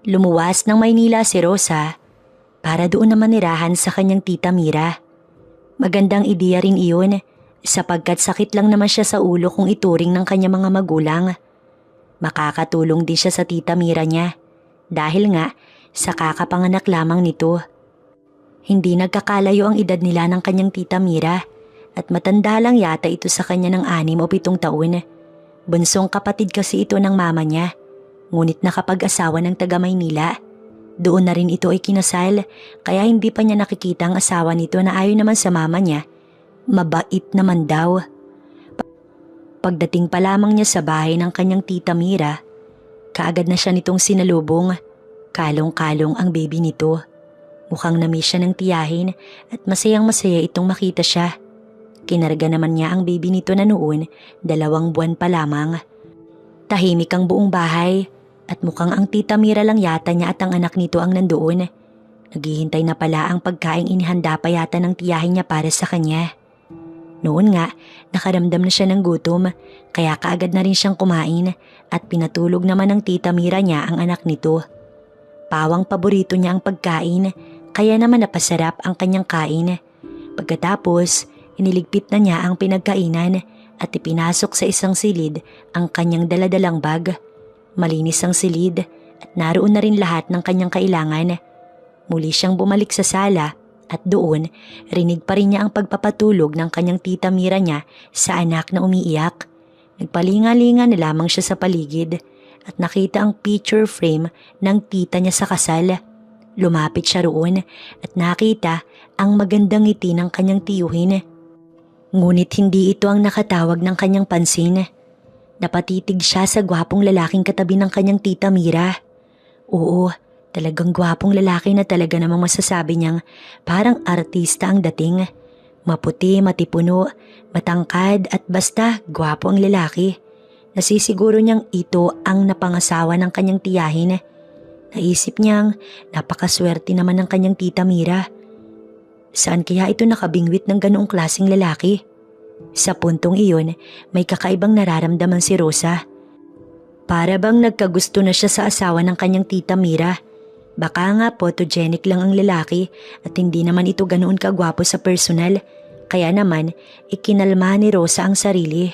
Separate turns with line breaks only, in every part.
Lumuwas ng Maynila si Rosa para doon naman nirahan sa kanyang tita Mira. Magandang ideya rin iyon sapagkat sakit lang naman siya sa ulo kung ituring ng kanyang mga magulang. Makakatulong din siya sa tita Mira niya dahil nga sa kakapanganak lamang nito. Hindi nagkakalayo ang edad nila ng kanyang tita Mira at matanda lang yata ito sa kanya ng 6 o 7 taon. Bunsong kapatid kasi ito ng mama niya, ngunit nakapag-asawa ng taga Maynila. Doon na rin ito ay kinasal kaya hindi pa niya nakikita ang asawa nito na ayon naman sa mama niya, mabait naman daw. Pagdating pa lamang niya sa bahay ng kanyang tita Mira, kaagad na siya nitong sinalubong. Kalong-kalong ang baby nito. Mukhang na-miss siya ng tiyahin at masayang-masaya itong makita siya. Kinarga naman niya ang baby nito na noon 2 buwan pa lamang. Tahimik ang buong bahay at mukhang ang tita Mira lang yata niya at ang anak nito ang nandoon. Naghihintay na pala ang pagkaing inihanda pa yata ng tiyahin niya para sa kanya. Noon nga, nakaramdam na siya ng gutom kaya kaagad na rin siyang kumain at pinatulog naman ng tita Mira niya ang anak nito. Pawang paborito niya ang pagkain kaya naman napasarap ang kanyang kain. Pagkatapos, iniligpit na niya ang pinagkainan at ipinasok sa isang silid ang kanyang daladalang bag. Malinis ang silid at naroon na rin lahat ng kanyang kailangan. Muli siyang bumalik sa sala at doon rinig pa rin niya ang pagpapatulog ng kanyang tita Mira niya sa anak na umiiyak. Nagpalinga-linga na lamang siya sa paligid at nakita ang picture frame ng tita niya sa kasal. Lumapit siya roon at nakita ang magandang ngiti ng kanyang tiyuhin. Ngunit hindi ito ang nakatawag ng kanyang pansin. Napatitig siya sa gwapong lalaking katabi ng kanyang tita Mira. Oo, talagang gwapong lalaki na talaga namang masasabi niyang parang artista ang dating. Maputi, matipuno, matangkad at basta gwapo ang lalaki. Nasisiguro niyang ito ang napangasawa ng kanyang tiyahin. Naisip niyang napakaswerte naman ng kanyang tita Mira. Saan kaya ito nakabingwit ng ganoong klaseng lalaki? Sa puntong iyon, may kakaibang nararamdaman si Rosa. Para bang nagkagusto na siya sa asawa ng kanyang tita Mira. Baka nga photogenic lang ang lalaki at hindi naman ito ganoon kagwapo sa personal. Kaya naman, ikinalma ni Rosa ang sarili.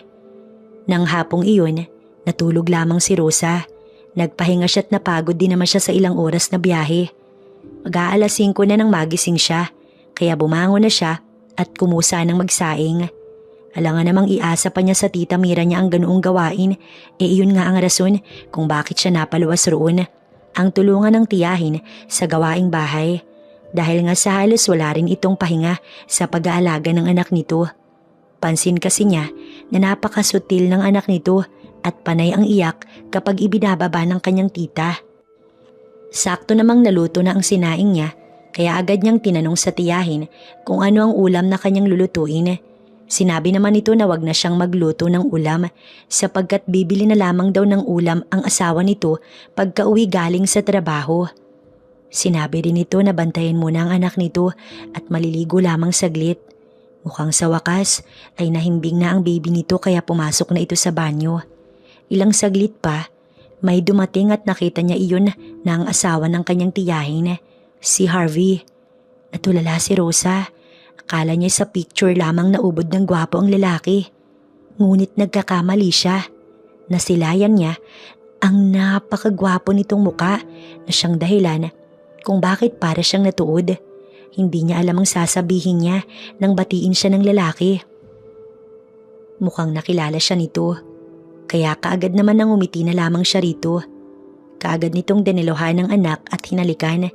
Nang hapong iyon, natulog lamang si Rosa. Nagpahinga siya at napagod din naman siya sa ilang oras na biyahe. Mag-aalas 5 na nang magising siya, kaya bumangon na siya at kumusa ng magsaing. Alangan namang iasa pa niya sa tita Mira niya ang ganoong gawain, iyon nga ang rason kung bakit siya napaluwas roon. Ang tulungan ng tiyahin sa gawaing bahay. Dahil nga sa halos wala rin itong pahinga sa pag-aalaga ng anak nito. Pansin kasi niya na napakasutil ng anak nito at panay ang iyak kapag ibinababa ng kanyang tita. Sakto namang naluto na ang sinaing niya kaya agad niyang tinanong sa tiyahin kung ano ang ulam na kanyang lulutuin. Sinabi naman nito na wag na siyang magluto ng ulam sapagkat bibili na lamang daw ng ulam ang asawa nito pagka-uwi galing sa trabaho. Sinabi din nito na bantayan muna ang anak nito at maliligo lamang saglit. Mukhang sa wakas ay nahimbing na ang baby nito kaya pumasok na ito sa banyo. Ilang saglit pa, may dumating at nakita niya iyon na ang asawa ng kanyang tiyahin, si Harvey. Natulala si Rosa. Akala niya sa picture lamang naubod ng gwapo ang lalaki. Ngunit nagkakamali siya. Nasilayan niya ang napakagwapo nitong muka na siyang dahilan kung bakit para siyang natuod. Hindi niya alam ang sasabihin niya nang batiin siya ng lalaki. Mukhang nakilala siya nito. Kaya kaagad naman nang umiti na lamang siya rito. Kaagad nitong diniluhan ng anak at hinalikan.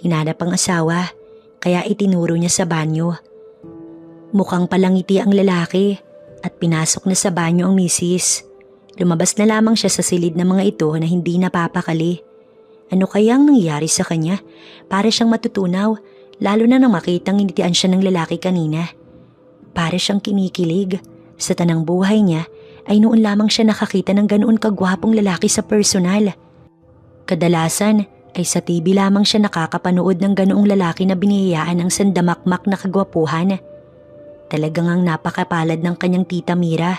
Hinanap ang asawa, kaya itinuro niya sa banyo. Mukhang palangiti ang lalaki at pinasok na sa banyo ang misis. Lumabas na lamang siya sa silid ng mga ito na hindi napapakali. Ano kayang nangyari sa kanya? Para siyang matutunaw, lalo na nang makitang initian siya ng lalaki kanina. Para siyang kinikilig. Sa tanang buhay niya, ay noon lamang siya nakakita ng ganoon kagwapong lalaki sa personal. Kadalasan ay sa TV lamang siya nakakapanood ng ganoong lalaki na binihiyaan ng sandamakmak na kagwapuhan. Talagang ang napakapalad ng kanyang tita Mira.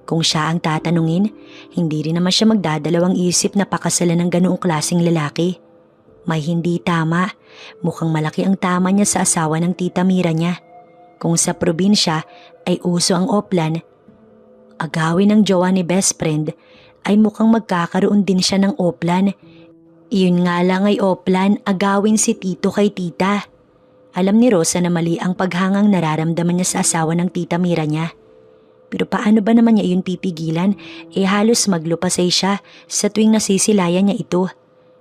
Kung siya ang tatanungin, hindi rin naman siya magdadalawang isip na pakasalan ng ganoong klaseng lalaki. May hindi tama. Mukhang malaki ang tama niya sa asawa ng tita Mira niya. Kung sa probinsya ay uso ang oplan, agawin ng jowa ni best friend, ay mukhang magkakaroon din siya ng oplan. Iyon nga lang ay oplan, agawin si tito kay tita. Alam ni Rosa na mali ang paghangang nararamdaman niya sa asawa ng tita Mira niya. Pero paano ba naman niya iyon pipigilan? Halos maglupasay siya sa tuwing nasisilayan niya ito.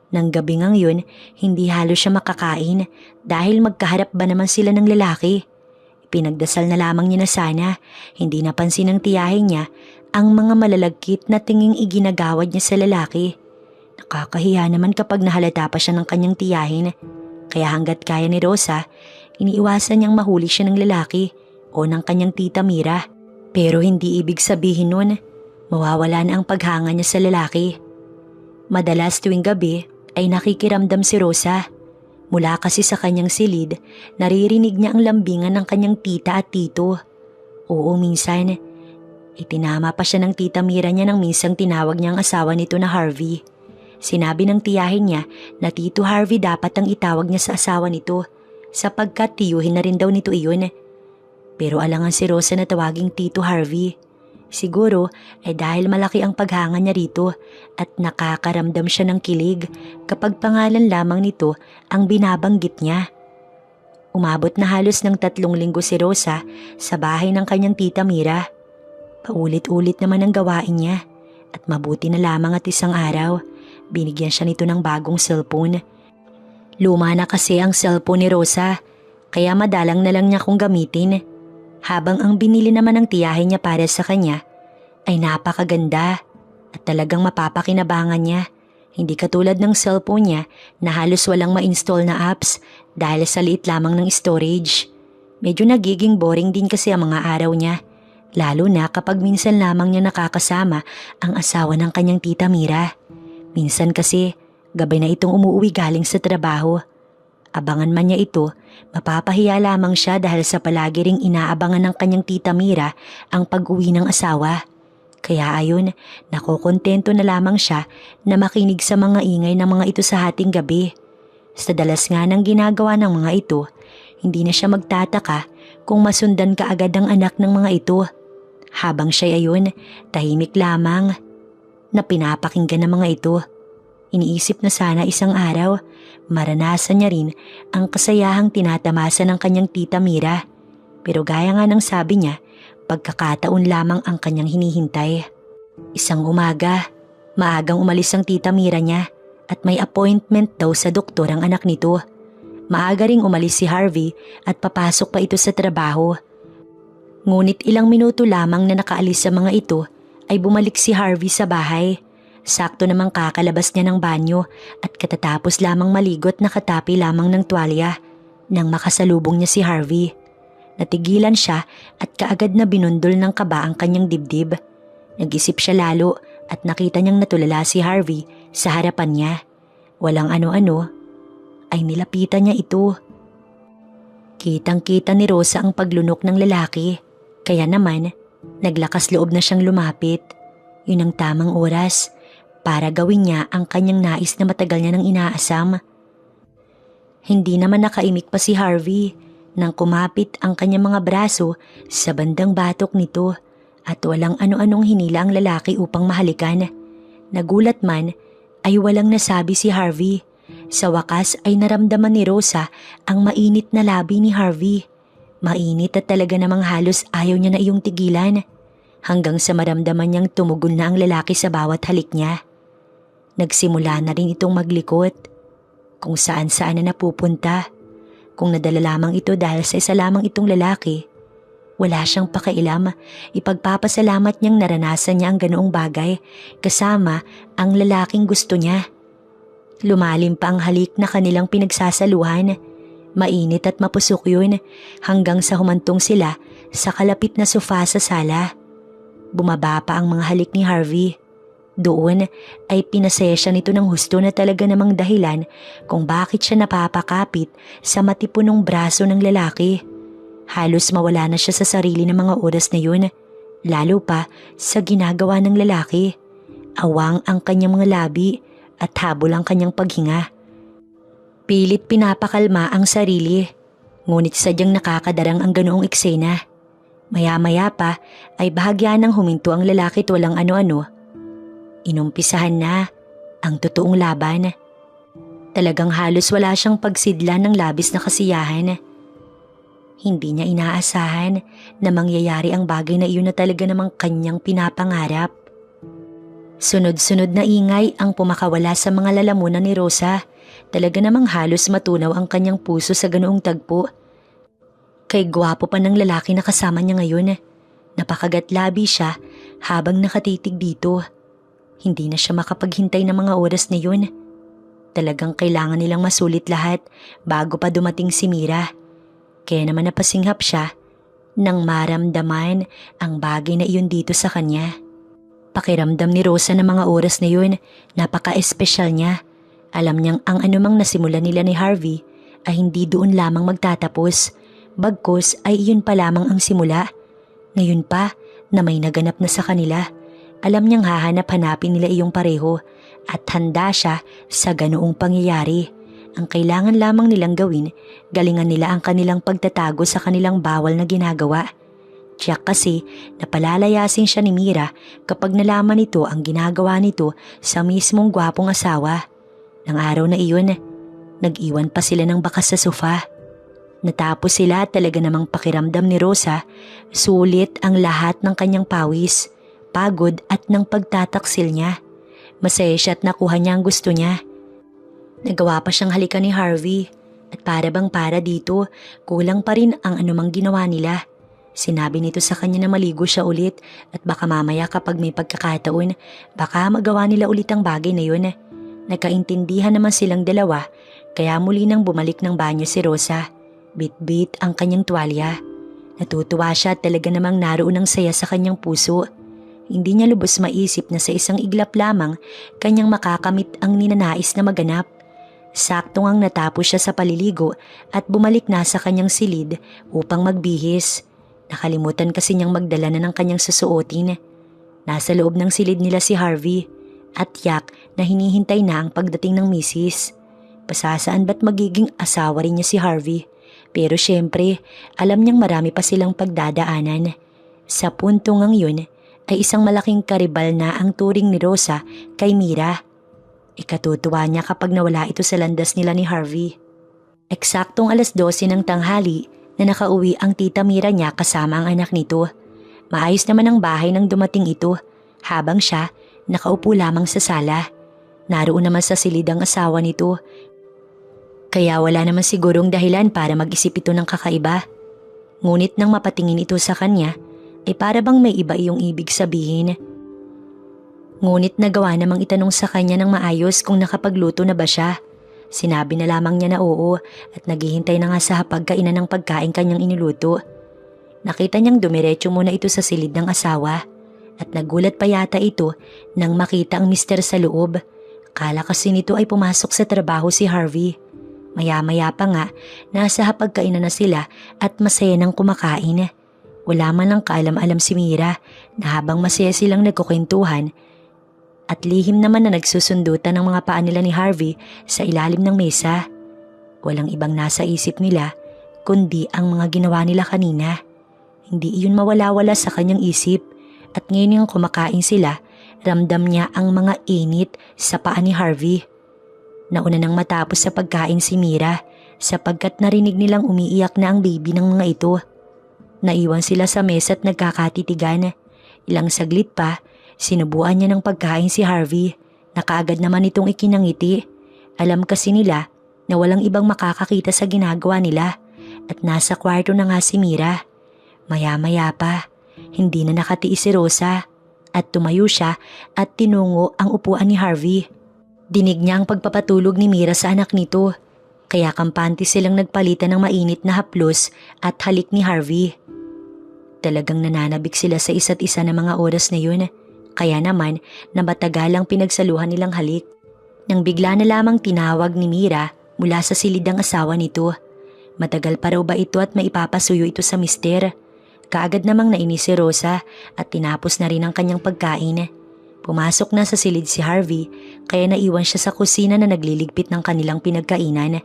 Nang gabi ngang yun, hindi halos siya makakain dahil magkaharap ba naman sila ng lalaki. Pinagdasal na lamang niya na sana, hindi napansin ng tiyahin niya ang mga malalagkit na tinging iginagawad niya sa lalaki. Nakakahiya naman kapag nahalata pa siya ng kanyang tiyahin. Kaya hanggat kaya ni Rosa, iniiwasan niyang mahuli siya ng lalaki o ng kanyang tita Mira. Pero hindi ibig sabihin nun, mawawala na ang paghanga niya sa lalaki. Madalas tuwing gabi ay nakikiramdam si Rosa. Mula kasi sa kanyang silid, naririnig niya ang lambingan ng kanyang tita at tito. Oo, minsan, itinama pa siya ng tita Mira niya nang minsang tinawag niya ang asawa nito na Harvey. Sinabi ng tiyahin niya na Tito Harvey dapat ang itawag niya sa asawa nito sapagkat tiyuhin na rin daw nito iyon. Pero alangan si Rosa na tawaging Tito Harvey. Siguro ay dahil malaki ang paghanga niya rito at nakakaramdam siya ng kilig kapag pangalan lamang nito ang binabanggit niya. Umabot na halos ng 3 linggo si Rosa sa bahay ng kanyang tita Mira. Paulit-ulit naman ang gawain niya at mabuti na lamang at isang araw, binigyan siya nito ng bagong cellphone. Luma na kasi ang cellphone ni Rosa, kaya madalang na lang niya kung gamitin. Habang ang binili naman ng tiyahin niya para sa kanya ay napakaganda at talagang mapapakinabangan niya. Hindi katulad ng cellphone niya na halos walang ma-install na apps dahil sa liit lamang ng storage. Medyo nagiging boring din kasi ang mga araw niya, lalo na kapag minsan lamang niya nakakasama ang asawa ng kanyang tita Mira. Minsan kasi gabay na itong umuwi galing sa trabaho. Abangan man niya ito, mapapahiya lamang siya dahil sa palagi ring inaabangan ng kanyang tita Mira ang pag-uwi ng asawa. Kaya ayun, nakokontento na lamang siya na makinig sa mga ingay ng mga ito sa hating gabi. Sa dalas nga ng ginagawa ng mga ito, hindi na siya magtataka kung masundan kaagad ang anak ng mga ito. Habang siya ayun, tahimik lamang na pinapakinggan ng mga ito. Iniisip na sana isang araw, maranasan niya rin ang kasayahang tinatamasa ng kanyang tita Mira. Pero gaya nga ng sabi niya, pagkakataon lamang ang kanyang hinihintay. Isang umaga, maagang umalis ang tita Mira niya at may appointment daw sa doktor ang anak nito. Maaga ring umalis si Harvey at papasok pa ito sa trabaho. Ngunit ilang minuto lamang na nakaalis sa mga ito ay bumalik si Harvey sa bahay. Sakto namang kakalabas niya ng banyo at katatapos lamang maligot nakatapi lamang ng tuwalya nang makasalubong niya si Harvey. Natigilan siya at kaagad na binundol ng kaba ang kanyang dibdib. Nag-isip siya lalo at nakita niyang natulala si Harvey sa harapan niya. Walang ano-ano ay nilapitan niya ito. Kitang-kita ni Rosa ang paglunok ng lalaki, kaya naman naglakas loob na siyang lumapit. Yun ang tamang oras para gawin niya ang kanyang nais na matagal niya nang inaasam. Hindi naman nakaimik pa si Harvey nang kumapit ang kanyang mga braso sa bandang batok nito at walang ano-anong hinila ang lalaki upang mahalikan. Nagulat man ay walang nasabi si Harvey. Sa wakas ay naramdaman ni Rosa ang mainit na labi ni Harvey. Mainit at talaga namang halos ayaw niya na iyong tigilan hanggang sa maramdaman niyang tumugon na ang lalaki sa bawat halik niya. Nagsimula na rin itong maglikot, kung saan-saan na napupunta. Kung nadala lamang ito dahil sa isa lamang itong lalaki, wala siyang pakailam. Ipagpapasalamat niyang naranasan niya ang ganoong bagay kasama ang lalaking gusto niya. Lumalim pa ang halik na kanilang pinagsasaluhan. Mainit at mapusok yun hanggang sa humantong sila sa kalapit na sofa sa sala. Bumaba pa ang mga halik ni Harvey. Doon ay pinasaya siya nito ng husto na talaga namang dahilan kung bakit siya napapakapit sa matipunong braso ng lalaki. Halos mawala na siya sa sarili ng mga oras na yun, lalo pa sa ginagawa ng lalaki. Awang ang kanyang mga labi at habol ang kanyang paghinga. Pilit pinapakalma ang sarili, ngunit sadyang nakakadarang ang ganoong eksena. Maya-maya pa ay bahagya nang huminto ang lalaki't walang ano-ano. Inumpisahan na ang totoong laban. Talagang halos wala siyang pagsidlan ng labis na kasiyahan. Hindi niya inaasahan na mangyayari ang bagay na iyon na talaga namang kanyang pinapangarap. Sunod-sunod na ingay ang pumakawala sa mga lalamunan ni Rosa. Talaga namang halos matunaw ang kanyang puso sa ganoong tagpo. Kay gwapo pa ng lalaki na kasama niya ngayon. Napakagatlabi siya habang nakatitig dito. Hindi na siya makapaghintay ng mga oras na yun. Talagang kailangan nilang masulit lahat bago pa dumating si Mira. Kaya naman napasinghap siya nang maramdaman ang bagay na iyon dito sa kanya. Pakiramdam ni Rosa ng mga oras na yun, napaka-espesyal niya. Alam niyang ang anumang nasimulan nila ni Harvey ay hindi doon lamang magtatapos. Bagkus ay iyon pa lamang ang simula. Ngayon pa na may naganap na sa kanila, alam niyang hahanap-hanapin nila iyong pareho at handa siya sa ganoong pangyayari. Ang kailangan lamang nilang gawin, galingan nila ang kanilang pagtatago sa kanilang bawal na ginagawa. Tiyak kasi napalalayasin siya ni Mira kapag nalaman nito ang ginagawa nito sa mismong gwapong asawa. Nang araw na iyon, nag-iwan pa sila ng bakas sa sofa. Natapos sila at talaga namang pakiramdam ni Rosa, sulit ang lahat ng kanyang pawis, pagod at ng pagtataksil niya. Masaya siya at nakuha niya ang gusto niya. Nagawa pa siyang halikan ni Harvey at para bang para dito, kulang pa rin ang anumang ginawa nila. Sinabi nito sa kanya na maligo siya ulit at baka mamaya kapag may pagkakataon, baka magawa nila ulit ang bagay na yun. Nagkaintindihan naman silang dalawa kaya muli nang bumalik ng banyo si Rosa. Bit-bit ang kanyang tuwalya. Natutuwa siya at talaga namang naroon ang saya sa kanyang puso. Hindi niya lubos maisip na sa isang iglap lamang kanyang makakamit ang ninanais na maganap. Sakto ngang natapos siya sa paliligo at bumalik na sa kanyang silid upang magbihis. Nakalimutan kasi niyang magdala na ng kanyang susuotin. Nasa loob ng silid nila si Harvey at yak na hinihintay na ang pagdating ng misis. Pasasaan ba't magiging asawa rin niya si Harvey? Pero syempre, alam niyang marami pa silang pagdadaanan. Sa punto ngang yun ay isang malaking karibal na ang turing ni Rosa kay Mira. Ikatutuwa niya kapag nawala ito sa landas nila ni Harvey. Eksaktong 12:00 ng tanghali na nakauwi ang tita Mira niya kasama ang anak nito. Maayos naman ang bahay nang dumating ito habang siya nakaupo lamang sa sala. Naroon naman sa silid ang asawa nito. Kaya wala naman sigurong dahilan para mag-isip ito ng kakaiba. Ngunit nang mapatingin ito sa kanya, ay para bang may iba iyong ibig sabihin. Ngunit nagawa namang itanong sa kanya ng maayos kung nakapagluto na ba siya. Sinabi na lamang niya na oo at naghihintay na nga sa hapagkainan ng pagkain kanyang iniluto. Nakita niyang dumiretso muna ito sa silid ng asawa at nagulat pa yata ito nang makita ang mister sa loob. Kala kasi nito ay pumasok sa trabaho si Harvey. Maya-maya pa nga, nasa hapagkainan na sila at masaya nang kumakain. Wala man lang kaalam-alam si Mira na habang masaya silang nagkukwentuhan at lihim naman na nagsusundutan ng mga paa nila ni Harvey sa ilalim ng mesa. Walang ibang nasa isip nila kundi ang mga ginawa nila kanina. Hindi iyon mawala-wala sa kanyang isip at ngayon yung kumakain sila, ramdam niya ang mga init sa paa ni Harvey. Nauna nang matapos sa pagkain si Mira sapagkat narinig nilang umiiyak na ang baby ng mga ito. Naiwan sila sa mesa at nagkakatitigan. Ilang saglit pa, sinubuan niya ng pagkain si Harvey na kaagad naman itong ikinangiti. Alam kasi nila na walang ibang makakakita sa ginagawa nila at nasa kwarto na nga si Mira. Maya-maya pa, hindi na nakatiis si Rosa at tumayo siya at tinungo ang upuan ni Harvey. Dinig niya ang pagpapatulog ni Mira sa anak nito, kaya kampante silang nagpalitan ng mainit na haplos at halik ni Harvey. Talagang nananabik sila sa isa't isa ng mga oras na yun, kaya naman na matagalang pinagsaluhan nilang halik. Nang bigla na lamang tinawag ni Mira mula sa silid ng asawa nito. Matagal pa raw ba ito at maipapasuyo ito sa mister? Kaagad namang nainis si Rosa at tinapos na rin ang kanyang pagkain. Pumasok na sa silid si Harvey kaya naiwan siya sa kusina na nagliligpit ng kanilang pinagkainan.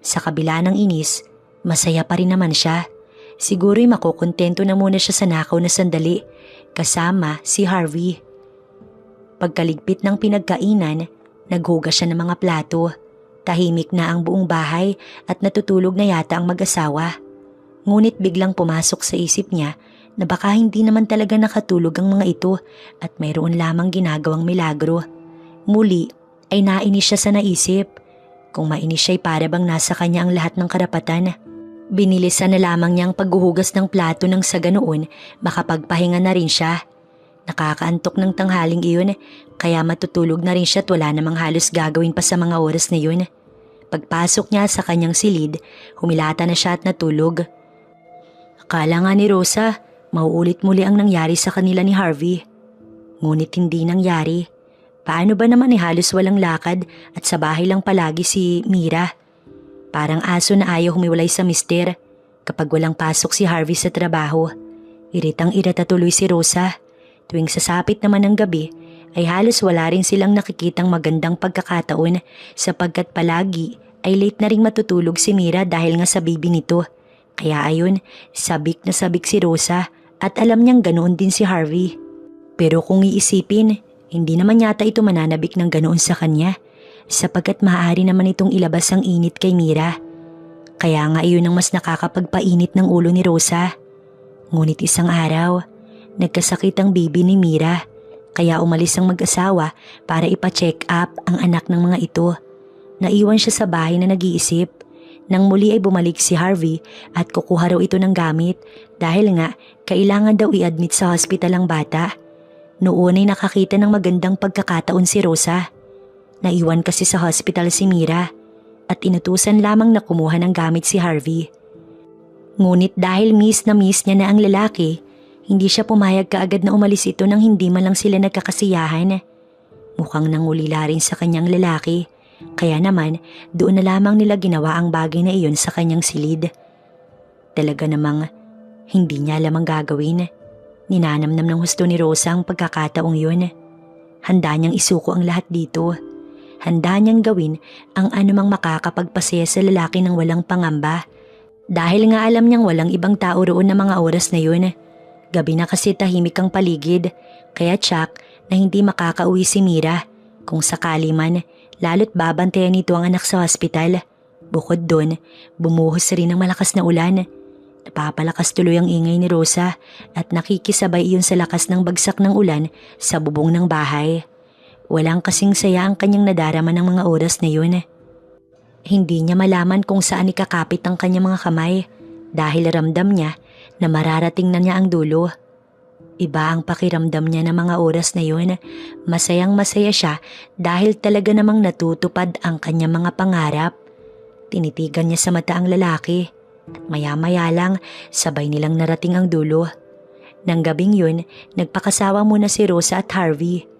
Sa kabila ng inis, masaya pa rin naman siya. Siguro'y makukontento na muna siya sa nakaw na sandali kasama si Harvey. Pagkaligpit ng pinagkainan, naghugas siya ng mga plato. Tahimik na ang buong bahay at natutulog na yata ang mag-asawa. Ngunit biglang pumasok sa isip niya na baka hindi naman talaga nakatulog ang mga ito at mayroon lamang ginagawang milagro. Muli ay nainis siya sa naisip. Kung mainis siya'y para bang nasa kanya ang lahat ng karapatan. Binilisan na lamang niya ang paghuhugas ng plato nang sa ganoon makapagpahinga na rin siya. Nakakaantok ng tanghaling iyon kaya matutulog na rin siya at wala namang halos gagawin pa sa mga oras na yun. Pagpasok niya sa kanyang silid, humilata na siya at natulog. Akala nga ni Rosa, mauulit muli ang nangyari sa kanila ni Harvey. Ngunit hindi nangyari. Paano ba naman halos walang lakad at sa bahay lang palagi si Mira? Parang aso na ayaw humiwalay sa mister kapag walang pasok si Harvey sa trabaho. Iritang-irata tuloy si Rosa. Tuwing sasapit naman ng gabi ay halos wala rin silang nakikitang magandang pagkakataon sapagkat palagi ay late na ring matutulog si Mira dahil nga sa baby nito. Kaya ayun, sabik na sabik si Rosa at alam niyang ganoon din si Harvey. Pero kung iisipin, hindi naman yata ito mananabik ng ganoon sa kanya sapagkat maaari naman itong ilabas ang init kay Mira. Kaya nga iyon ang mas nakakapagpainit ng ulo ni Rosa. Ngunit isang araw, nagkasakit ang baby ni Mira kaya umalis ang mag-asawa para ipa-check up ang anak ng mga ito. Naiwan siya sa bahay na nag-iisip. Nang muli ay bumalik si Harvey at kukuha raw ito ng gamit dahil nga kailangan daw i-admit sa hospital ang bata. Noon ay nakakita ng magandang pagkakataon si Rosa. Naiwan kasi sa hospital si Mira at inutusan lamang na kumuha ng gamit si Harvey. Ngunit dahil miss na miss niya na ang lalaki, hindi siya pumayag kaagad na umalis ito nang hindi man lang sila nagkakasiyahan. Mukhang nangulila rin sa kanyang lalaki, kaya naman doon na lamang nila ginawa ang bagay na iyon sa kanyang silid. Talaga namang hindi niya alam ang gagawin. Ninanamnam ng husto ni Rosa ang pagkakataong yun. Handa niyang isuko ang lahat dito. Handa niyang gawin ang anumang makakapagpasaya sa lalaki ng walang pangamba. Dahil nga alam niyang walang ibang tao roon na mga oras na yun. Gabi na kasi tahimik ang paligid, kaya tsak na hindi makakauwi si Mira. Kung sakali man, lalo't babantayan nito ang anak sa hospital. Bukod doon, bumuhos rin ang malakas na ulan. Napapalakas tuloy ang ingay ni Rosa at nakikisabay iyon sa lakas ng bagsak ng ulan sa bubong ng bahay. Walang kasing saya ang kanyang nadarama ng mga oras na yun. Hindi niya malaman kung saan ikakapit ang kanyang mga kamay dahil ramdam niya na mararating na niya ang dulo. Iba ang pakiramdam niya ng mga oras na yun. Masayang masaya siya dahil talaga namang natutupad ang kanyang mga pangarap. Tinitigan niya sa mata ang lalaki at maya-maya lang sabay nilang narating ang dulo. Nang gabing yun, nagpakasawa muna si Rosa at Harvey.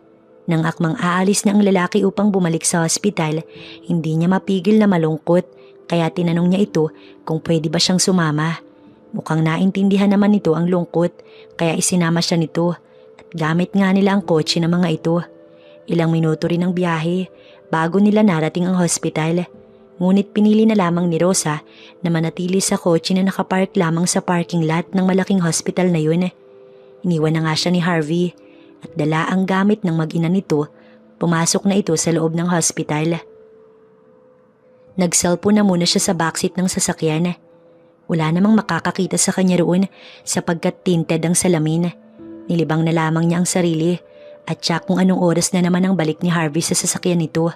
Nang akmang aalis na ang lalaki upang bumalik sa hospital, hindi niya mapigil na malungkot kaya tinanong niya ito kung pwede ba siyang sumama. Mukhang naintindihan naman nito ang lungkot kaya isinama siya nito at gamit nga nila ang kotse ng mga ito. Ilang minuto rin ang biyahe bago nila narating ang hospital. Ngunit pinili na lamang ni Rosa na manatili sa kotse na nakapark lamang sa parking lot ng malaking hospital na yun. Iniwan na nga siya ni Harvey at dala ang gamit ng mag-ina nito. Pumasok na ito sa loob ng hospital. Nagselfon na muna siya sa backseat ng sasakyan. Wala namang makakakita sa kanya roon sapagkat tinted ang salamin. Nilibang na lamang niya ang sarili at tsak kung anong oras na naman ang balik ni Harvey sa sasakyan nito.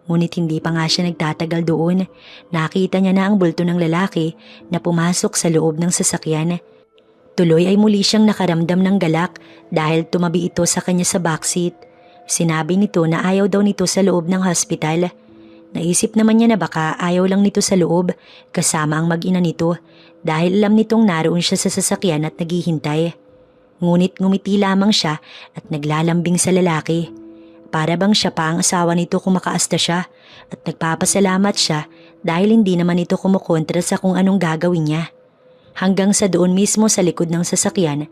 Ngunit hindi pa nga siya nagtatagal doon. Nakita niya na ang bulto ng lalaki na pumasok sa loob ng sasakyan. Tuloy ay muli siyang nakaramdam ng galak dahil tumabi ito sa kanya sa backseat. Sinabi nito na ayaw daw nito sa loob ng hospital. Naisip naman niya na baka ayaw lang nito sa loob kasama ang mag-ina nito dahil alam nitong naroon siya sa sasakyan at naghihintay. Ngunit ngumiti lamang siya at naglalambing sa lalaki. Para bang siya pa ang asawa nito kung makaasta siya at nagpapasalamat siya dahil hindi naman ito kumukontra sa kung anong gagawin niya. Hanggang sa doon mismo sa likod ng sasakyan,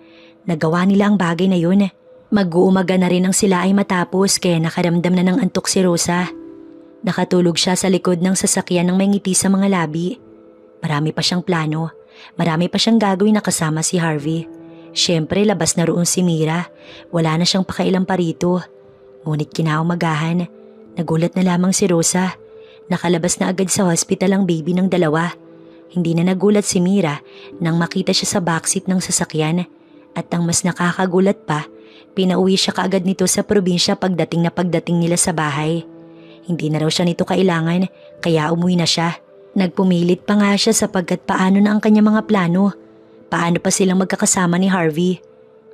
nagawa nila ang bagay na yun. Mag-uumaga na rin ang sila ay matapos kaya nakaramdam na ng antok si Rosa. Nakatulog siya sa likod ng sasakyan ng may ngiti sa mga labi. Marami pa siyang plano. Marami pa siyang gagawin na kasama si Harvey. Siyempre labas na roon si Mira. Wala na siyang pakailan pa rito. Ngunit kinaumagahan, nagulat na lamang si Rosa. Nakalabas na agad sa hospital ang baby ng dalawa. Hindi na nagulat si Mira nang makita siya sa backseat ng sasakyan. At ang mas nakakagulat pa, pinauwi siya kaagad nito sa probinsya pagdating nila sa bahay. Hindi na raw siya nito kailangan kaya umuwi na siya. Nagpumilit pa nga siya sapagkat paano na ang kanyang mga plano. Paano pa silang magkakasama ni Harvey.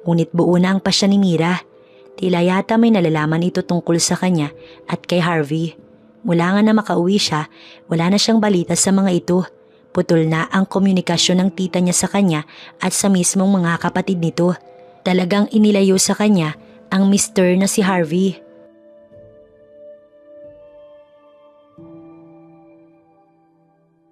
Ngunit buo na ang pasya ni Mira. Tila yata may nalalaman ito tungkol sa kanya at kay Harvey. Mula nga na makauwi siya, wala na siyang balita sa mga ito. Putol na ang komunikasyon ng tita niya sa kanya at sa mismong mga kapatid nito. Talagang inilayo sa kanya ang Mr. na si Harvey.